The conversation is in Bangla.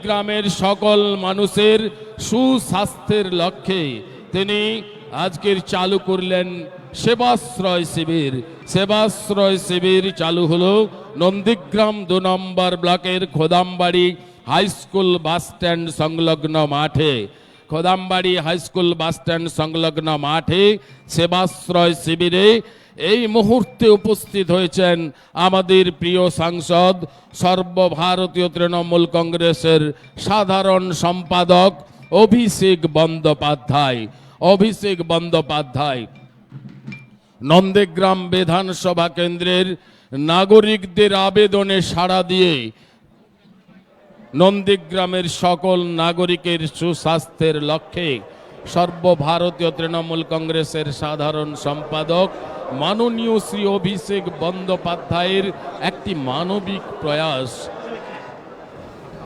গ্রামের সকল মানুষের সুস্বাস্থ্যের লক্ষ্যে তিনি আজকের চালু করলেন সেবাশ্রয় শিবির। সেবাশ্রয় শিবির চালু হলো নন্দীগ্রাম 2 নম্বর ব্লকের Khodambari high school bus stand সংলগ্ন মাঠে। Khodambari high school bus stand সংলগ্ন মাঠে সেবাশ্রয় শিবিরে এই মুহূর্তে উপস্থিত হয়েছেন আমাদের প্রিয় সাংসদ সর্বভারতীয় তৃণমূল কংগ্রেসের সাধারণ সম্পাদক অভিষেক বন্দ্যোপাধ্যায়। অভিষেক বন্দ্যোপাধ্যায় নন্দীগ্রাম বিধানসভা কেন্দ্রের নাগরিকদের আবেদনে সাড়া দিয়ে নন্দীগ্রামের সকল নাগরিকের সুস্বাস্থ্যের লক্ষ্যে সর্বভারতীয় তৃণমূল কংগ্রেসের সাধারণ সম্পাদক মাননীয় শ্রী অভিষেক বন্দ্যোপাধ্যায়ের একটি মানবিক প্রয়াস